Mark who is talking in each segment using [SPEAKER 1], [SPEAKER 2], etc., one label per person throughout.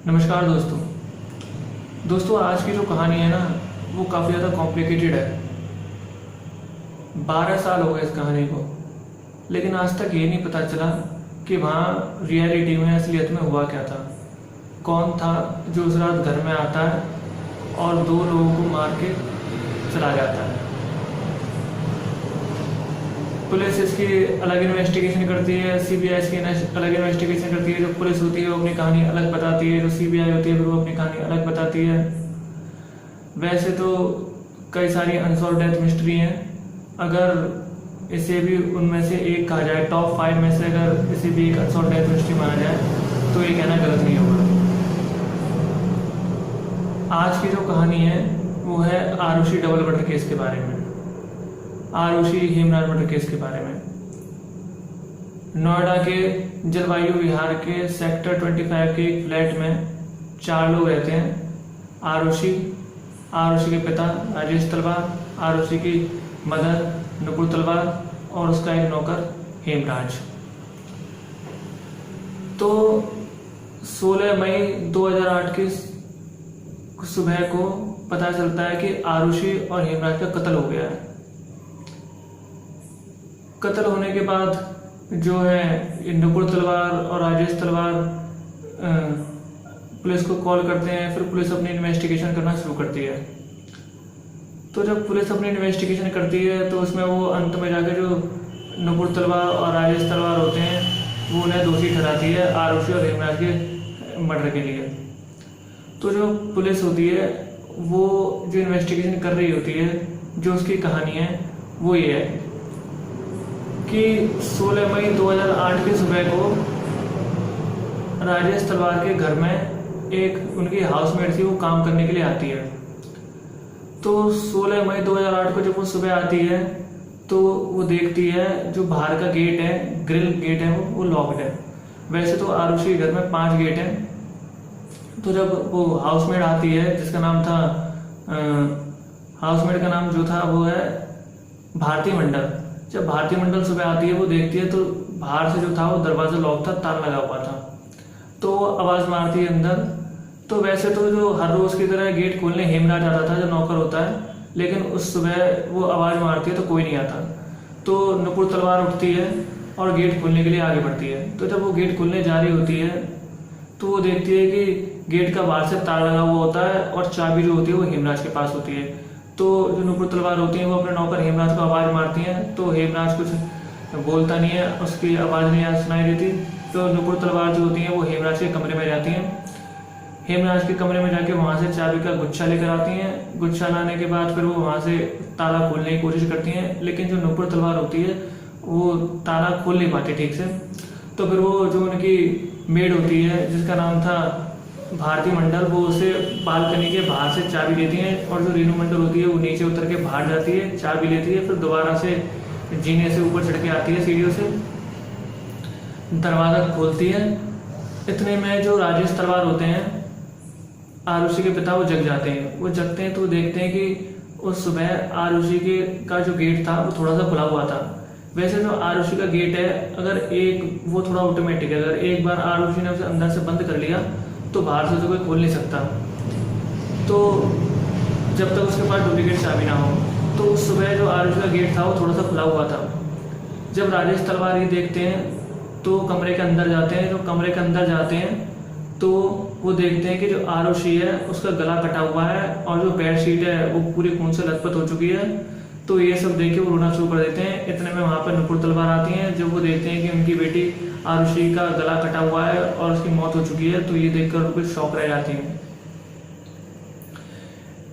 [SPEAKER 1] नमस्कार दोस्तों आज की जो कहानी है ना वो काफ़ी ज़्यादा कॉम्प्लिकेटेड है। 12 साल हो गए इस कहानी को, लेकिन आज तक ये नहीं पता चला कि वहाँ रियलिटी में असलियत में हुआ क्या था। कौन था जो उस रात घर में आता है और 2 लोगों को मार के चला जाता है। पुलिस इसकी अलग इन्वेस्टिगेशन करती है, सीबीआई इसकी अलग इन्वेस्टिगेशन करती है। जो पुलिस होती है वो अपनी कहानी अलग बताती है, जो सीबीआई होती है फिर वो अपनी कहानी अलग बताती है। वैसे तो कई सारी अनसॉल्व डेथ मिस्ट्री हैं, अगर इसे भी उनमें से एक कहा जाए, टॉप 5 में से अगर इसे भी एक अनसॉल्व डेथ मिस्ट्री माना जाए तो ये कहना गलत नहीं होगा। आज की जो कहानी है वो है आरुषि डबल मर्डर केस के बारे में, आरुषि हेमराज मर्डर केस के बारे में। नोएडा के जलवायु विहार के सेक्टर 25 के एक फ्लैट में 4 लोग रहते हैं। आरुषि के पिता राजेश तलवार, आरुषि की मदर नुपुर तलवार और उसका एक नौकर हेमराज। तो 16 मई 2008 की सुबह को पता चलता है कि आरुषि और हेमराज का कत्ल हो गया है। कत्ल होने के बाद जो है नुपुर तलवार और राजेश तलवार पुलिस को कॉल करते हैं। फिर पुलिस अपनी इन्वेस्टिगेशन करना शुरू करती है। तो जब पुलिस अपनी इन्वेस्टिगेशन करती है तो उसमें वो अंत में जाकर जो नुपुर तलवार और राजेश तलवार होते हैं वो उन्हें दोषी ठहराती है आरुषि और हेमराज के मर्डर के लिए। तो जो पुलिस होती है वो जो इन्वेस्टिगेशन कर रही होती है, जो उसकी कहानी है वो ये है कि 16 मई 2008 की सुबह को राजेश तलवार के घर में एक उनकी हाउसमेट थी, वो काम करने के लिए आती है। तो 16 मई 2008 को जब वो सुबह आती है तो वो देखती है जो बाहर का गेट है, ग्रिल गेट है, वो लॉक्ड है। वैसे तो आरुषि के घर में 5 गेट हैं। तो जब वो हाउसमेट आती है, जिसका नाम था हाउसमेट का नाम जो था वो है भारती मंडल। जब भारती मंडल सुबह आती है वो देखती है तो बाहर से जो था वो दरवाजा लॉक था, ताला लगा हुआ था। तो वो आवाज़ मारती है अंदर। तो वैसे तो जो हर रोज़ की तरह गेट खोलने हेमराज आता था, जो नौकर होता है, लेकिन उस सुबह वो आवाज़ मारती है तो कोई नहीं आता। तो नुपुर तलवार उठती है और गेट खोलने के लिए आगे बढ़ती है। तो जब वो गेट खोलने जा रही होती है तो वो देखती है कि गेट का बाहर से ताला लगा हुआ होता है और चाबी जो होती है वो हेमराज के पास होती है। तो जो नुपुर तलवार होती है वो अपने नौकर हेमराज को आवाज़ मारती हैं। तो हेमराज कुछ बोलता नहीं है, उसकी आवाज़ नहीं सुनाई देती। तो नुपुर तलवार जो होती हैं वो हेमराज के कमरे में जाती हैं। हेमराज के कमरे में जाके वहाँ से चाबी का गुच्छा लेकर आती हैं। गुच्छा लाने के बाद फिर वो वहाँ से ताला खोलने की कोशिश करती हैं, लेकिन जो नुपुर तलवार होती है वो ताला खोल नहीं पाती ठीक से। तो फिर वो जो उनकी मेड होती है, जिसका नाम था भारती मंडल, वो उसे बालकनी के बाहर से चाबी देती हैं। और जो रीनू मंडल होती है वो नीचे उतर के बाहर जाती है, चाबी लेती है, फिर दोबारा से जीने से ऊपर चढ़ के आती है सीढ़ियों से, दरवाज़ा खोलती है। इतने में जो राजेश तलवार होते हैं, आरुषि के पिता, वो जग जाते हैं। वो जगते हैं तो देखते हैं कि उस सुबह आरुषि के का जो गेट था वो थोड़ा सा खुला हुआ था। वैसे जो आरुषि का गेट है, अगर एक वो थोड़ा ऑटोमेटिक है, अगर एक बार आरुषि ने उसे अंदर से बंद कर लिया तो बाहर से तो कोई खोल नहीं सकता। तो जब तक उसके पास डुप्लीकेट चाबी ना हो। तो उस सुबह जो आरुषि का गेट था वो थोड़ा सा खुला हुआ था। जब राजेश तलवार ये देखते हैं तो कमरे के अंदर जाते हैं। जो कमरे के अंदर जाते हैं तो वो देखते हैं कि जो आरुषि है उसका गला कटा हुआ है और जो बेडशीट है वो पूरी खून से लथपथ हो चुकी है। तो ये सब देख के वो रोना शुरू कर देते हैं। इतने में वहाँ पर नुपुर तलवार आती हैं। जब वो देखते हैं कि उनकी बेटी आरुषि का गला कटा हुआ है और उसकी मौत हो चुकी है, तो ये देखकर उनको शॉक रह जाती हैं।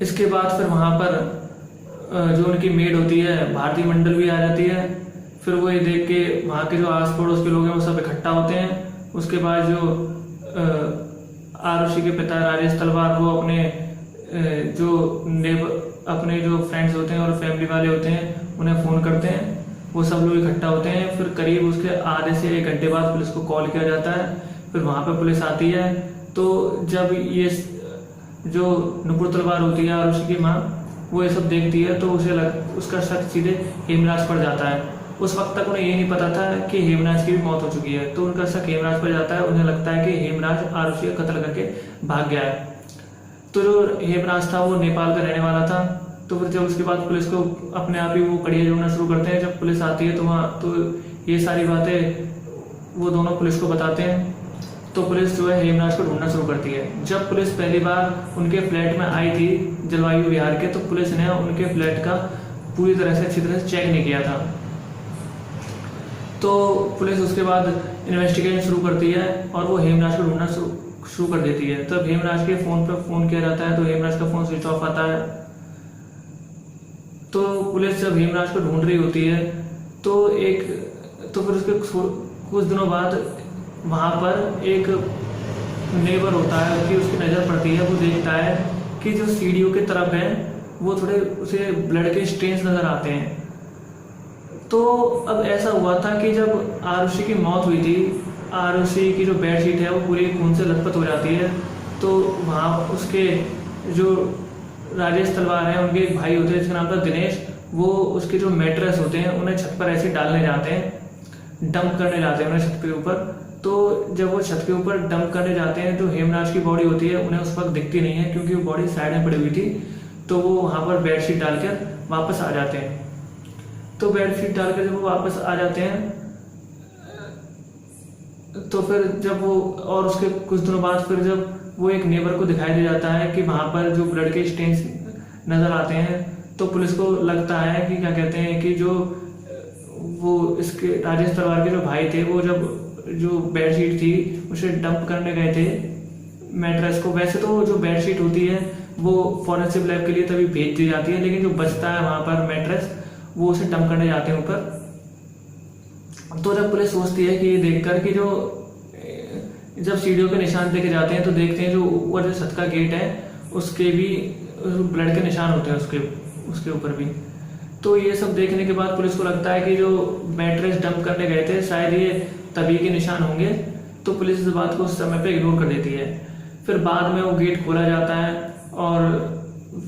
[SPEAKER 1] इसके बाद फिर वहाँ पर जो उनकी मेड होती है भारती मंडल भी आ जाती है। फिर वो ये देख के वहाँ के जो आस पड़ोस के लोग हैं वो सब इकट्ठा होते हैं। उसके बाद जो आरुषि के पिता राजेश तलवार वो अपने जो फ्रेंड्स होते हैं और फैमिली वाले होते हैं उन्हें फ़ोन करते हैं। वो सब लोग इकट्ठा होते हैं। फिर करीब उसके आधे से 1 घंटे बाद पुलिस को कॉल किया जाता है। फिर वहाँ पर पुलिस आती है। तो जब ये जो नुपुर तलवार होती है आरुषि की माँ, वो ये सब देखती है तो उसका शक सीधे हेमराज पर जाता है। उस वक्त तक उन्हें ये नहीं पता था कि हेमराज की भी मौत हो चुकी है। तो उनका शक हेमराज पर जाता है, उन्हें लगता है कि हेमराज आरुषि का कत्ल करके भाग गया है। तो जो हेमराज था वो नेपाल का रहने वाला था। तो फिर जब उसके बाद पुलिस को अपने आप ही वो कड़ियाँ जोड़ना शुरू करते हैं। जब पुलिस आती है तो वहाँ तो ये सारी बातें वो दोनों पुलिस को बताते हैं। तो पुलिस जो है हेमराज को ढूंढना शुरू करती है। जब पुलिस पहली बार उनके फ्लैट में आई थी जलवायु विहार के, तो पुलिस ने उनके फ्लैट का पूरी तरह से अच्छी तरह से चेक नहीं किया था। तो पुलिस उसके बाद इन्वेस्टिगेशन शुरू करती है और वो हेमराज को ढूंढना शुरू कर देती है। तब हेमराज के फोन पर फोन किया जाता है तो हेमराज का फोन स्विच ऑफ आता है। तो पुलिस जब हेमराज को ढूंढ रही होती है तो फिर उसके कुछ दिनों बाद वहाँ पर एक नेबर होता है कि उसकी नज़र पड़ती है। वो देखता है कि जो सीढ़ियों की तरफ है वो थोड़े उसे ब्लड के स्टेन्स नज़र आते हैं। तो अब ऐसा हुआ था कि जब आरुषि की मौत हुई थी, आरुषि की जो बेडशीट है वो पूरी खून से लथपथ हो जाती है। तो वहाँ उसके जो राजेश तलवार हैं, उनके एक भाई होते हैं जिसका नाम था दिनेश, वो उसके जो मैट्रेस होते हैं उन्हें छत पर ऐसे डालने जाते हैं, डंप करने जाते हैं उन्हें छत के ऊपर। तो जब वो छत के ऊपर डंप करने जाते हैं तो हेमराज की बॉडी होती है उन्हें उस वक्त दिखती नहीं है क्योंकि वो बॉडी साइड में पड़ी हुई थी। तो वो वहाँ पर बेडशीट डालकर वापस आ जाते हैं। तो बेडशीट डालकर जब वो वापस आ जाते हैं तो फिर जब वो और उसके कुछ दिनों बाद फिर जब वो एक नेबर को दिखाई दे जाता है कि वहाँ पर जो ब्लड के स्टेन्स नज़र आते हैं, तो पुलिस को लगता है कि क्या कहते हैं कि जो वो इसके राजेश तलवार के जो भाई थे वो जब जो बेडशीट थी उसे डंप करने गए थे मैट्रेस को। वैसे तो जो बेडशीट होती है वो फॉरेंसिक लैब के लिए तभी भेज दी जाती है, लेकिन जो बचता है वहाँ पर मैट्रेस वो उसे डंप करने जाते हैं ऊपर। तो जब पुलिस सोचती है कि ये देखकर कि जो जब सीढ़ियों के निशान देखे जाते हैं तो देखते हैं जो ऊपर जो छत का गेट है उसके भी ब्लड के निशान होते हैं उसके ऊपर भी। तो ये सब देखने के बाद पुलिस को लगता है कि जो मैट्रेस डंप करने गए थे शायद ये तभी के निशान होंगे। तो पुलिस इस बात को उस समय पे इग्नोर कर देती है। फिर बाद में वो गेट खोला जाता है और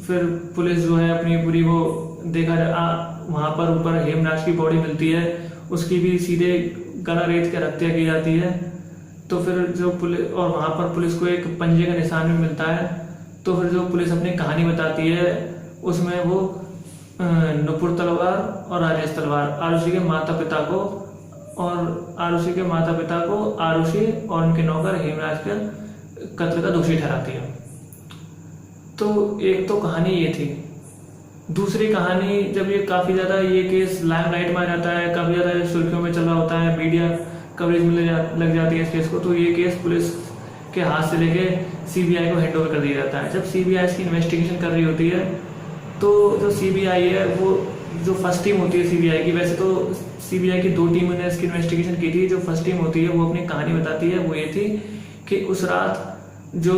[SPEAKER 1] फिर पुलिस जो है अपनी पूरी वो देखा वहाँ पर ऊपर हेमराज की बॉडी मिलती है, उसकी भी सीधे गला रेत कर हत्या की जाती है। तो फिर जो पुलिस और वहाँ पर पुलिस को एक पंजे का निशान भी मिलता है। तो फिर जो पुलिस अपनी कहानी बताती है उसमें वो नुपुर तलवार और राजेश तलवार आरुषि के माता पिता को आरुषि और उनके नौकर हेमराज के कत्ल का दोषी ठहराती है। तो एक तो कहानी ये थी। दूसरी कहानी, जब ये काफ़ी ज़्यादा ये केस लाइमलाइट में आ जाता है, काफ़ी ज़्यादा सुर्खियों में चल रहा होता है, मीडिया कवरेज में लग जाती है इस केस को, तो ये केस पुलिस के हाथ से लेके सीबीआई को हैंड ओवर कर दिया जाता है। जब सीबीआई इसकी इन्वेस्टिगेशन कर रही होती है तो जो सीबीआई है वो जो फर्स्ट टीम होती है सीबीआई की, वैसे तो सीबीआई की 2 टीमों ने इसकी इन्वेस्टिगेशन की थी। जो फर्स्ट टीम होती है वो अपनी कहानी बताती है। वो ये थी कि उस रात जो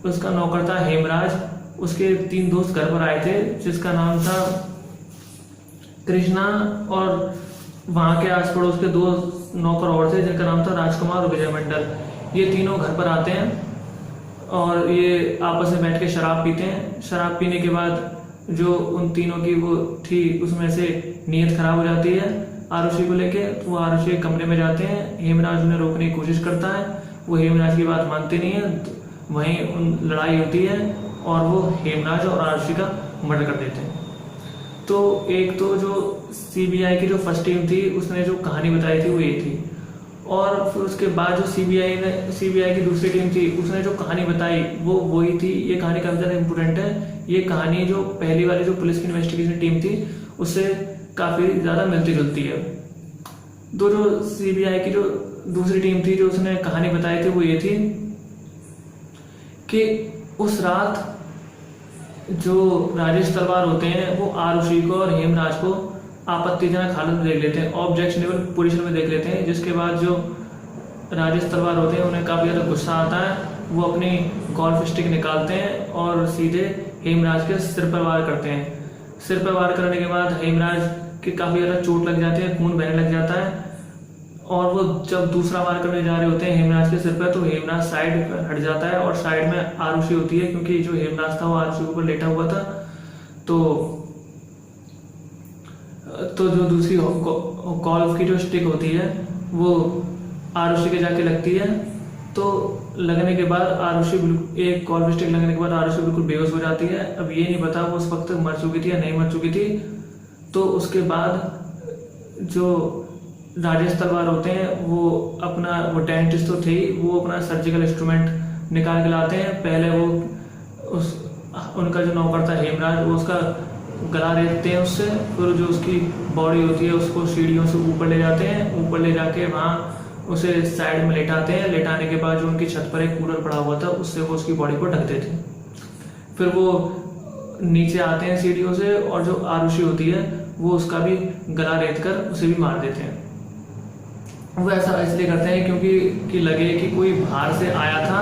[SPEAKER 1] उसका नौकर था हेमराज, उसके 3 दोस्त घर पर आए थे जिसका नाम था कृष्णा, और वहाँ के आस पड़ोस के 2 नौकर और थे जिनका नाम था राजकुमार और विजय मंडल। ये तीनों घर पर आते हैं और ये आपस में बैठ के शराब पीते हैं। शराब पीने के बाद जो उन तीनों की वो थी उसमें से नीयत खराब हो जाती है आरुषि को लेके। तो वो आरुषि के कमरे में जाते हैं, हेमराज उन्हें रोकने की कोशिश करता है, वो हेमराज की बात मानते नहीं है। वहीं उन लड़ाई होती है और वो हेमराज और आरुषि का मर्डर कर देते हैं। तो एक तो जो सीबीआई की जो फर्स्ट टीम थी उसने जो कहानी बताई थी वो ये थी, और फिर उसके बाद जो सीबीआई की दूसरी टीम थी उसने जो कहानी बताई वो वही थी। ये कहानी काफी ज्यादा इंपॉर्टेंट है। ये कहानी जो पहली वाली जो पुलिस की इन्वेस्टिगेशन टीम थी उससे काफी ज्यादा मिलती जुलती है। जो सीबीआई की जो दूसरी टीम थी जो उसने कहानी बताई थी वो ये थी कि उस रात जो राजेश तलवार होते हैं वो आरुषि को और हेमराज को आपत्तिजनक हालत में देख लेते हैं, ऑब्जेक्शनेबल पोजीशन में देख लेते हैं, जिसके बाद जो राजेश तलवार होते हैं उन्हें काफ़ी ज़्यादा गुस्सा आता है। वो अपनी गोल्फ स्टिक निकालते हैं और सीधे हेमराज के सिर पर वार करते हैं। सिर पर वार करने के बाद हेमराज के काफ़ी ज़्यादा चोट लग जाती है, खून बहने लग जाता है, और वो जब दूसरा वार करने जा रहे होते हैं हेमराज के सिर पर तो हेमराज साइड पर हट जाता है और साइड में आरुषि होती है, क्योंकि जो हेमराज था वो आरुषि के ऊपर लेटा हुआ था। तो तो जो दूसरी गोल्फ की जो स्टिक होती है वो आरुषि के जाके लगती है। तो लगने के बाद आरुषि एक गोल्फ स्टिक लगने के बाद आरुषि बिल्कुल बेहोश हो जाती है। अब ये नहीं पता वो उस वक्त तक मर चुकी थी या नहीं मर चुकी थी। तो उसके बाद जो राजेश तलवार होते हैं वो डेंटिस्ट तो थे ही, वो अपना सर्जिकल इंस्ट्रूमेंट निकाल के लाते हैं। पहले वो उनका जो नौकर था हेमराज, वो उसका गला रेतते हैं उससे, फिर जो उसकी बॉडी होती है उसको सीढ़ियों से ऊपर ले जाते हैं। ऊपर ले जाके वहाँ उसे साइड में लेटाते हैं। लेटाने के बाद जो उनकी छत पर एक कूलर पड़ा हुआ था उससे वो उसकी बॉडी को ढक देते हैं। फिर वो नीचे आते हैं सीढ़ियों से और जो आरुषि होती है वो उसका भी गला रेत कर उसे भी मार देते हैं। वो ऐसा इसलिए करते हैं क्योंकि लगे कि कोई बाहर से आया था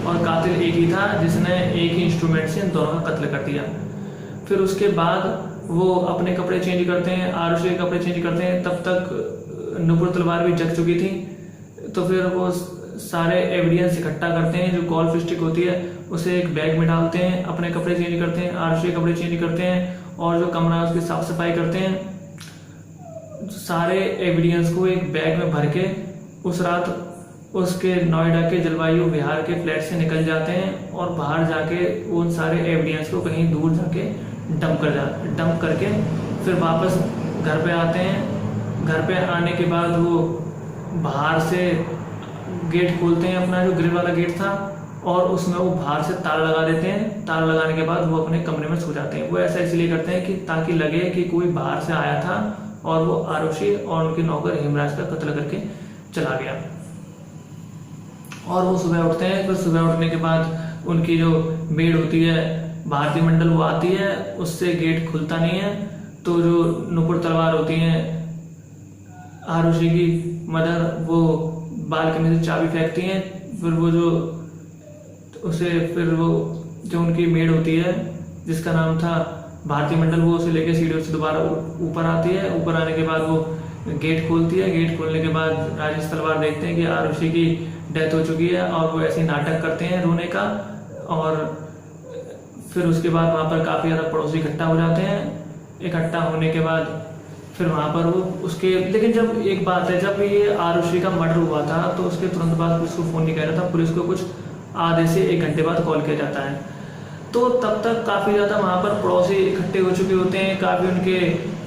[SPEAKER 1] और कातिल एक ही था जिसने एक ही इंस्ट्रूमेंट से इन दोनों का कत्ल कर दिया। फिर उसके बाद वो अपने कपड़े चेंज करते हैं, आरुषि के कपड़े चेंज करते हैं। तब तक नुपुर तलवार भी जग चुकी थी। तो फिर वो सारे एविडेंस इकट्ठा करते हैं, जो गोल्फ स्टिक होती है उसे एक बैग में डालते हैं, अपने कपड़े चेंज करते हैं, आरुषि के कपड़े चेंज करते हैं और जो कमरा है उसकी साफ सफाई करते हैं। सारे एविडेंस को एक बैग में भर के उस रात उसके नोएडा के जलवायु विहार के फ्लैट से निकल जाते हैं और बाहर जाके उन सारे एविडेंस को कहीं दूर जाके डंप करके फिर वापस घर पे आते हैं। घर पे आने के बाद वो बाहर से गेट खोलते हैं, अपना जो ग्रिल वाला गेट था, और उसमें वो बाहर से ताला लगा देते हैं। ताला लगाने के बाद वो अपने कमरे में सो जाते हैं। वो ऐसा इसलिए करते हैं कि ताकि लगे कि कोई बाहर से आया था और वो आरुषि और उनके नौकर हेमराज का कत्ल करके चला गया। और वो सुबह उठते हैं। फिर सुबह उठने के बाद उनकी जो मेड होती है भारती मंडल, वो आती है, उससे गेट खुलता नहीं है। तो जो नुपुर तलवार होती हैं आरुषि की मदर, वो बालकनी से चाबी फेंकती हैं। फिर वो जो उनकी मेड होती है जिसका नाम था भारती मंडल, वो उसे लेके सीढ़ियों से दोबारा ऊपर आती है। ऊपर आने के बाद वो गेट खोलती है। गेट खोलने के बाद राजेश तलवार देखते हैं कि आरुषि की डेथ हो चुकी है और वो ऐसे नाटक करते हैं रोने का। और फिर उसके बाद वहाँ पर काफ़ी ज़्यादा पड़ोसी इकट्ठा हो जाते हैं। इकट्ठा होने के बाद फिर वहाँ पर वो उसके, लेकिन जब एक बात है, जब ये आरुषि का मर्डर हुआ था तो उसके तुरंत बाद पुलिस को फ़ोन नहीं किया था। पुलिस को कुछ आधे से 1 घंटे बाद कॉल किया जाता है। तो तब तक काफ़ी ज़्यादा वहाँ पर पड़ोसी इकट्ठे हो चुके होते हैं, काफ़ी उनके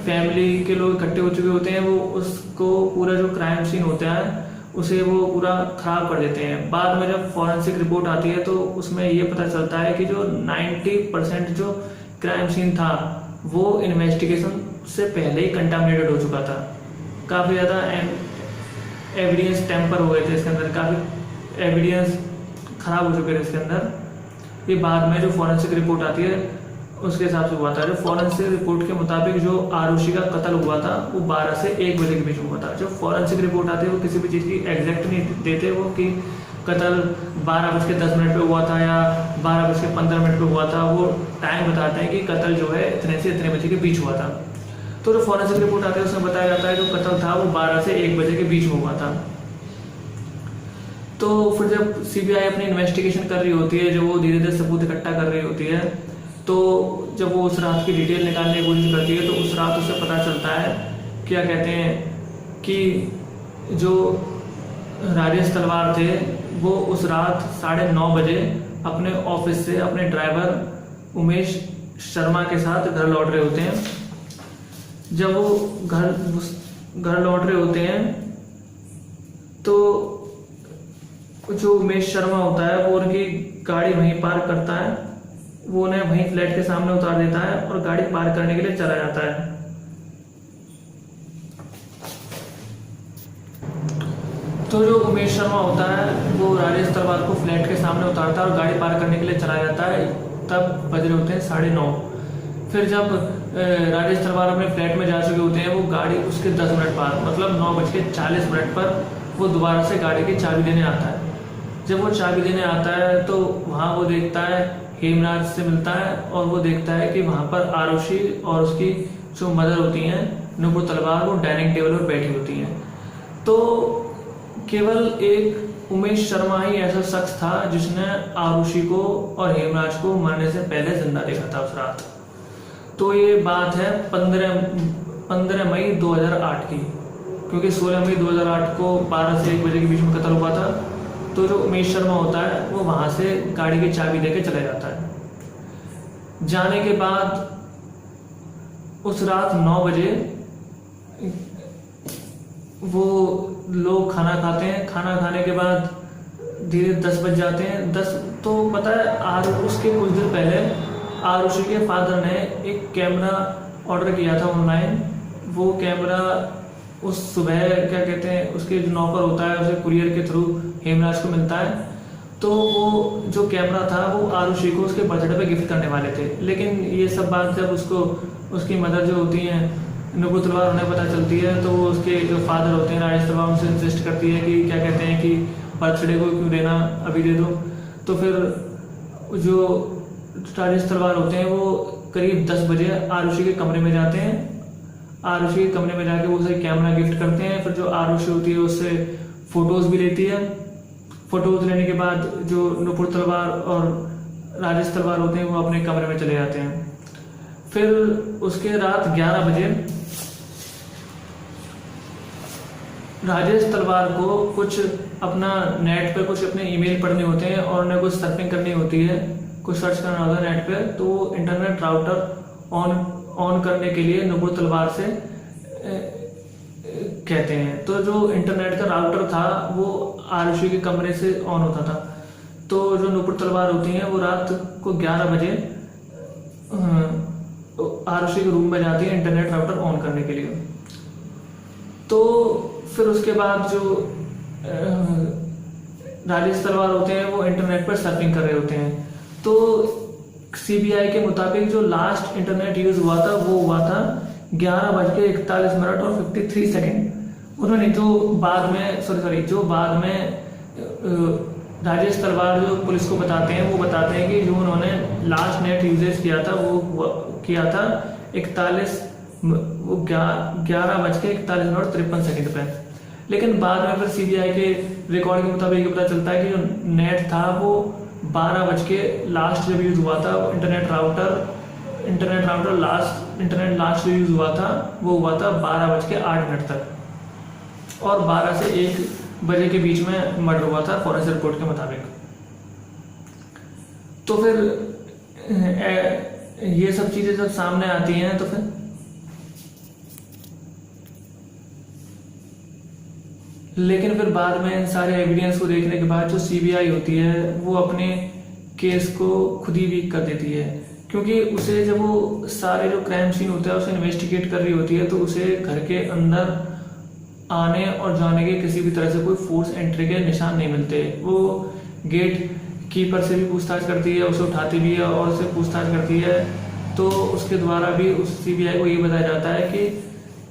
[SPEAKER 1] फैमिली के लोग इकट्ठे हो चुके होते हैं। वो उसको पूरा जो क्राइम सीन होता है उसे वो पूरा खराब कर देते हैं। बाद में जब फॉरेंसिक रिपोर्ट आती है तो उसमें ये पता चलता है कि जो 90% जो क्राइम सीन था वो इन्वेस्टिगेशन से पहले ही कंटामिनेटेड हो चुका था। काफ़ी ज़्यादा एविडेंस टेम्पर हो गए थे इसके अंदर, काफ़ी एविडेंस खराब हो चुके थे इसके अंदर। ये बाद में जो फॉरेंसिक रिपोर्ट आती है उसके हिसाब से हुआ था। जो फॉरेंसिक रिपोर्ट के मुताबिक जो आरुषि का कत्ल हुआ था वो 12 से 1 बजे के बीच में हुआ था। जो फॉरेंसिक रिपोर्ट आती है वो किसी भी चीज़ की एग्जैक्ट नहीं देते वो कि कत्ल 12:10 पे हुआ था या 12:15 पे हुआ था। वो टाइम बताते हैं कि कत्ल जो है इतने से इतने बजे के बीच हुआ था। तो जो फॉरेंसिक रिपोर्ट आती है उसमें बताया जाता है जो कत्ल था वो 12 से 1 बजे के बीच में हुआ था। तो फिर जब सीबीआई अपनी इन्वेस्टिगेशन कर रही होती है, जो वो धीरे धीरे सबूत इकट्ठा कर रही होती है, तो जब वो उस रात की डिटेल निकालने की कोशिश करती है तो उस रात उसे पता चलता है, क्या कहते हैं कि जो राजेश तलवार थे वो उस रात 9:30 बजे अपने ऑफिस से अपने ड्राइवर उमेश शर्मा के साथ घर लौट रहे होते हैं। जब वो घर लौट रहे होते हैं तो जो उमेश शर्मा होता है वो उनकी गाड़ी वहीं पार्क करता है। वो उन्हें वहीं फ्लैट के सामने उतार देता है और गाड़ी पार्क करने के लिए चला जाता है। तो जो उमेश शर्मा होता है वो राजेश तलवार को फ्लैट के सामने उतारता है और गाड़ी पार्क करने के लिए चला जाता है। तब बज रहे होते हैं 9:30। फिर जब राजेश तलवार अपने फ्लैट में जा चुके होते हैं वो गाड़ी उसके 10 मिनट बाद, मतलब 9:40 पर वो दोबारा से गाड़ी की चाबी देने आता है। जब वो चाबी देने आता है तो वहाँ वो देखता है हेमराज से मिलता है और वो देखता है कि वहाँ पर आरुषि और उसकी जो मदर होती हैं नुपुर तलवार, वो डाइनिंग टेबल पर बैठी होती हैं। तो केवल एक उमेश शर्मा ही ऐसा शख्स था जिसने आरुषि को और हेमराज को मरने से पहले जिंदा देखा था उस रात। तो ये बात है 15 मई 2008 की, क्योंकि 16 मई 2008 को 12 से 1 बजे के बीच में कत्ल हुआ था। तो जो उमेश शर्मा होता है वो वहाँ से गाड़ी की चाबी देके चला जाता है। जाने के बाद उस रात 9 बजे वो लोग खाना खाते हैं। खाना खाने के बाद धीरे 10 बज जाते हैं। 10 तो पता है उसके कुछ दिन पहले आरुषि के फादर ने एक कैमरा ऑर्डर किया था ऑनलाइन। वो कैमरा उस सुबह क्या कहते हैं उसके जो नौकर होता है उसे कुरियर के थ्रू हेमराज को मिलता है। तो वो जो कैमरा था वो आरुषि को उसके बर्थडे पे गिफ्ट करने वाले थे। लेकिन ये सब बात जब उसको उसकी मदर जो होती हैं नुपुर तलवार उन्हें पता चलती है, तो वो उसके जो फादर होते हैं राजेश तलवार उनसे इंसिस्ट करती है कि क्या कहते हैं कि बर्थडे को क्यों देना, अभी दे दो। तो फिर जो राजेश तलवार होते हैं वो करीब 10 बजे आरुषि के कमरे में जाते हैं। आरुषि के कमरे में जाके वो उसे कैमरा गिफ्ट करते हैं। फिर जो आरुषि होती है उससे फोटोज भी लेती है। फोटोज लेने के बाद जो नुपुर तलवार और राजेश तलवार होते हैं वो अपने कमरे में चले जाते हैं। फिर उसके रात 11 बजे राजेश तलवार को कुछ अपना नेट पे कुछ अपने ईमेल पढ़ने होते हैं और उन्हें कुछ सर्फिंग करनी होती है, कुछ सर्च करना होता है नेट पे। तो वो इंटरनेट राउटर ऑन करने के लिए नुपुर तलवार से कहते हैं। तो जो इंटरनेट का राउटर था वो आरुषि के कमरे से ऑन होता था। तो जो नुपुर तलवार होती हैं वो रात को 11 बजे आरुषि के रूम में जाती है इंटरनेट राउटर ऑन करने के लिए। तो फिर उसके बाद जो राजेश तलवार होते हैं वो इंटरनेट पर सर्फिंग कर रहे होते हैं। तो सीबीआई के मुताबिक जो लास्ट इंटरनेट यूज हुआ था वो हुआ था 11:41 और 53 सेकेंड। उन्होंने जो बाद में राजेश तलवार जो पुलिस को बताते हैं वो बताते हैं कि जो उन्होंने लास्ट नेट यूजेज किया था वो किया था 11:41 पे। लेकिन बाद में फिर सीबीआई के रिकॉर्ड के मुताबिक ये पता चलता है कि जो नेट था वो 12 बज के लास्ट जब यूज हुआ था इंटरनेट लास्ट जो यूज हुआ था वो हुआ था 12:08 तक और 12 से 1 बजे के बीच में मर्डर हुआ था फॉरेंसिक रिपोर्ट के मुताबिक। तो फिर ये सब चीजें जब सामने आती हैं तो फिर लेकिन फिर बाद में इन सारे एविडेंस को देखने के बाद जो सीबीआई होती है वो अपने केस को खुद ही वीक कर देती है, क्योंकि उसे जब वो सारे जो क्राइम सीन होता है उसे इन्वेस्टिगेट कर रही होती है तो उसे घर के अंदर आने और जाने के किसी भी तरह से कोई फोर्स एंट्री के निशान नहीं मिलते। वो गेट कीपर से भी पूछताछ करती है, उसे उठाती भी है और उससे पूछताछ करती है। तो उसके द्वारा भी उस सीबीआई को ये बताया जाता है कि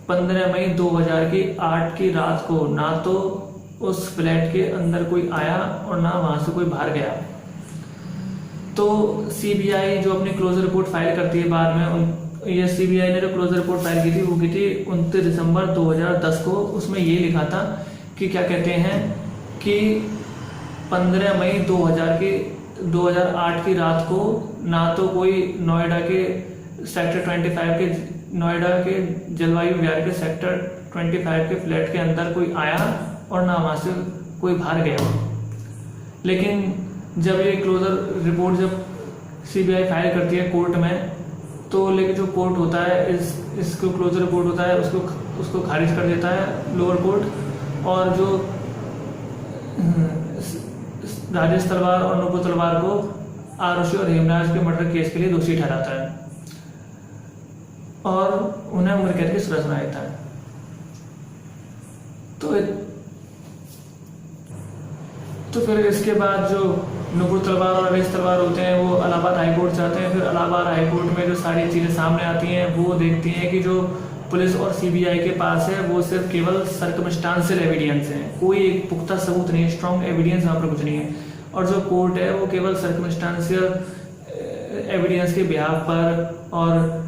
[SPEAKER 1] 15 मई 2008 की रात को ना तो उस फ्लैट के अंदर कोई आया और ना वहां से कोई बाहर गया। तो सीबीआई जो अपनी क्लोजर रिपोर्ट फाइल करती है बाद में ये सीबीआई ने जो क्लोजर रिपोर्ट फाइल की थी वो की थी 29 दिसंबर 2010 को। उसमें ये लिखा था कि क्या कहते हैं कि 15 मई 2008 की रात को ना तो कोई नोएडा के सेक्टर 25 के नोएडा के जलवायु विहार के सेक्टर 25 के फ्लैट के अंदर कोई आया और ना वहां से कोई बाहर गया। लेकिन जब ये क्लोजर रिपोर्ट जब सीबीआई फाइल करती है कोर्ट में तो लेकिन जो कोर्ट होता है इसको क्लोजर रिपोर्ट होता है उसको खारिज कर देता है लोअर कोर्ट। और जो राजेश तलवार और नुपुर तलवार को आरुषि और हेमराज के मर्डर केस के लिए दोषी ठहराता है और उन्हें उम्र कैद की सजा सुनाया जाता है। तो फिर इसके बाद जो नुपुर तलवार और राजेश तलवार होते हैं वो इलाहाबाद हाईकोर्ट जाते हैं। फिर इलाहाबाद हाईकोर्ट में जो सारी चीजें सामने आती हैं वो देखती हैं कि जो पुलिस और सीबीआई के पास है वो सिर्फ केवल सर्कमस्टांशियल एविडेंस है, कोई एक पुख्ता सबूत नहीं है, स्ट्रॉन्ग एविडेंस वहां पर कुछ नहीं है। और जो कोर्ट है वो केवल सर्कमस्टांशियल एविडेंस के बिहाफ पर और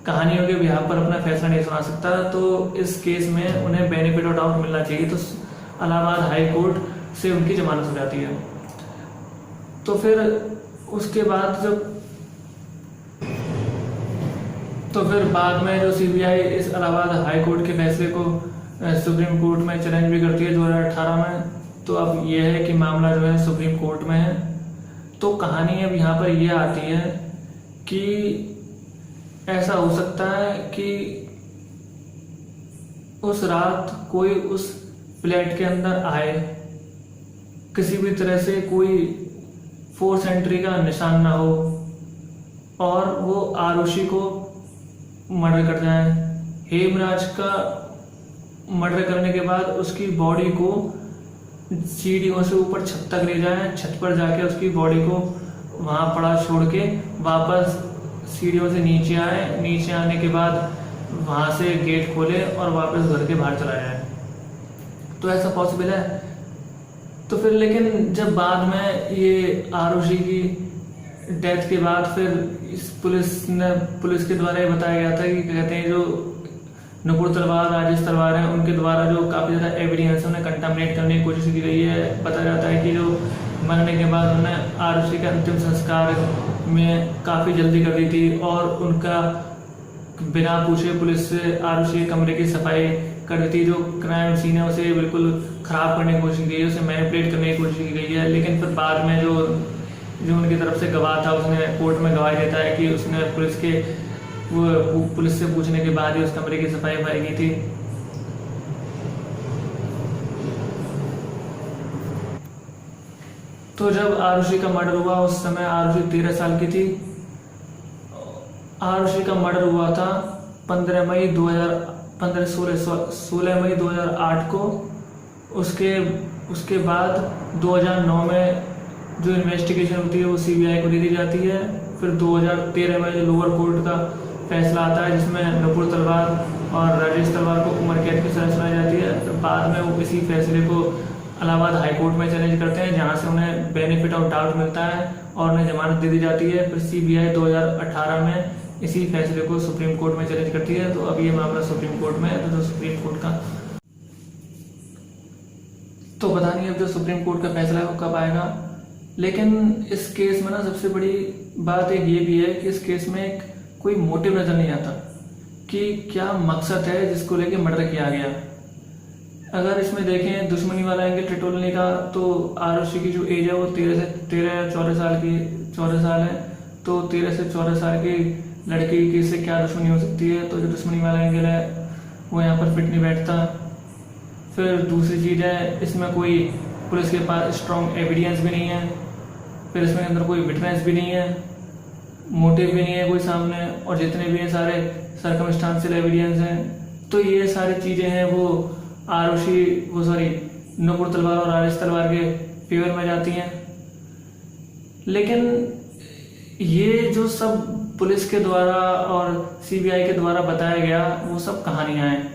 [SPEAKER 1] कहानियों के बिहाफ पर अपना फैसला नहीं सुना सकता। तो इस केस में उन्हें बेनिफिट ऑफ डाउट मिलना चाहिए। तो इलाहाबाद हाई कोर्ट से उनकी जमानत हो जाती है। तो फिर उसके बाद जब तो फिर बाद में जो सीबीआई इस इलाहाबाद हाई कोर्ट के फैसले को सुप्रीम कोर्ट में चैलेंज भी करती है 2018 में। तो अब यह है कि मामला जो है सुप्रीम कोर्ट में है। तो कहानी अब यहाँ पर यह आती है कि ऐसा हो सकता है कि उस रात कोई उस फ्लैट के अंदर आए, किसी भी तरह से कोई फोर्स एंट्री का निशान ना हो और वो आरुषि को मर्डर कर जाए। हेमराज का मर्डर करने के बाद उसकी बॉडी को सीढ़ियों से ऊपर छत तक ले जाए, छत पर जाके उसकी बॉडी को वहां पड़ा छोड़ के वापस सीढ़ियों से नीचे आए, नीचे आने के बाद वहां से गेट खोले और वापस घर के बाहर चला जाए। तो ऐसा पॉसिबल है। तो फिर लेकिन जब बाद में ये आरुषि की डेथ के बाद फिर इस पुलिस के द्वारा ये बताया गया था कि कहते हैं जो नुपुर तलवार, राजेश तलवार हैं, उनके द्वारा जो काफ़ी ज़्यादा एविडेंस उन्हें कंटामिनेट करने की कोशिश की गई है। पता जाता है कि जो मरने के बाद उन्हें आरुषि के अंतिम संस्कार में काफ़ी जल्दी कर दी थी और उनका बिना पूछे पुलिस से आरुषि के कमरे की सफाई कर दी थी। जो क्राइम सीन है उसे बिल्कुल ख़राब करने की कोशिश की गई है, उसे मैनिपुलेट करने की कोशिश की गई है। लेकिन फिर बाद में जो उनकी तरफ से गवाह था उसने कोर्ट में गवाही देता है कि उसने पुलिस से पूछने के बाद ही उस कमरे की सफाई की थी। तो जब आरुषि का मर्डर हुआ उस समय आरुषि 13 साल की थी। आरुषि का मर्डर हुआ था 16 मई 2008 को। उसके बाद 2009 में जो इन्वेस्टिगेशन होती है वो सीबीआई को दे दी जाती है। फिर 2013 में जो लोअर कोर्ट का फैसला आता है जिसमें नुपुर तलवार और राजेश तलवार को उम्र कैद की सजा सुनाई जाती है। फिर बाद में वो इसी फैसले को इलाहाबाद हाई कोर्ट में चैलेंज करते हैं जहां से उन्हें बेनिफिट ऑफ डाउट मिलता है और उन्हें जमानत दे दी जाती है। फिर सीबीआई 2018 में इसी फैसले को सुप्रीम कोर्ट में चैलेंज करती है। तो अब ये मामला सुप्रीम कोर्ट में है। तो जो सुप्रीम कोर्ट का तो पता नहीं अब जो सुप्रीम कोर्ट का फैसला है वो कब आएगा। लेकिन इस केस में ना सबसे बड़ी बात एक ये भी है कि इस केस में कोई मोटिव नजर नहीं आता कि क्या मकसद है जिसको लेके मर्डर किया गया। अगर इसमें देखें दुश्मनी वाला एंगल टटोलने का तो आरुषि की जो एज है वो 14 साल है। तो 13 से 14 साल की लड़की की से क्या दुश्मनी हो सकती है। तो जो दुश्मनी वाला एंगल है वो यहाँ पर फिट नहीं बैठता। फिर दूसरी चीज़ है इसमें कोई पुलिस के पास स्ट्रॉन्ग एविडेंस भी नहीं है। फिर इसमें अंदर कोई विटनेस भी नहीं है, मोटिव भी नहीं है कोई सामने, और जितने भी हैं सारे सर्कमस्टांशियल एविडेंस हैं। तो ये सारी चीज़ें हैं वो नुपुर तलवार और राजेश तलवार के फेवर में जाती हैं। लेकिन ये जो सब पुलिस के द्वारा और सीबीआई के द्वारा बताया गया वो सब कहानियां हैं।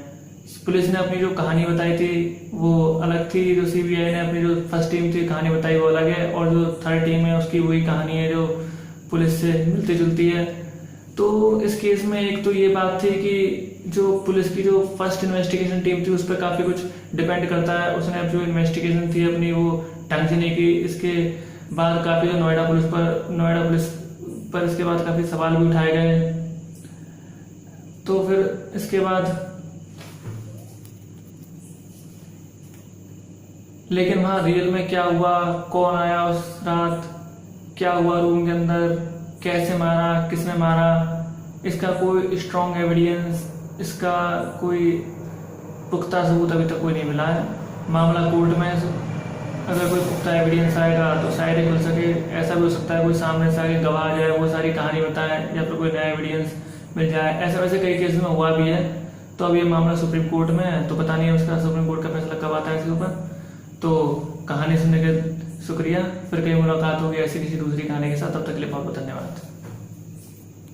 [SPEAKER 1] पुलिस ने अपनी जो कहानी बताई थी वो अलग थी, जो सीबीआई ने अपनी जो फर्स्ट टीम थी कहानी बताई वो अलग है, और जो थर्ड टीम है उसकी वही कहानी है जो पुलिस से मिलती जुलती है। तो इस केस में एक तो ये बात थी कि जो पुलिस की जो फर्स्ट इन्वेस्टिगेशन टीम थी उस पर काफ़ी कुछ डिपेंड करता है। उसने अब जो इन्वेस्टिगेशन थी अपनी वो ढंग से नहीं की। इसके बाद काफ़ी जो नोएडा पुलिस पर इसके बाद काफ़ी सवाल भी उठाए गए। तो फिर इसके बाद लेकिन वहाँ रियल में क्या हुआ, कौन आया उस रात, क्या हुआ रूम के अंदर, कैसे मारा, किसने मारा, इसका कोई स्ट्रॉन्ग एविडेंस, इसका कोई पुख्ता सबूत अभी तक कोई नहीं मिला है। मामला कोर्ट में अगर कोई पुख्ता एविडेंस आएगा तो शायद ही खुल सके। ऐसा भी हो सकता है कोई सामने से आगे गवाह जाए वो सारी कहानी बताए या फिर कोई नया एविडेंस मिल जाए। ऐसा वैसे कई केस में हुआ भी है। तो अब ये मामला सुप्रीम कोर्ट में है, तो पता नहीं है उसका सुप्रीम कोर्ट का फैसला कब आता है इसके ऊपर। तो कहानी सुनने के शुक्रिया। फिर कहीं मुलाकात होगी ऐसी किसी दूसरी कहानी के साथ। तब तक के लिए बहुत बहुत धन्यवाद।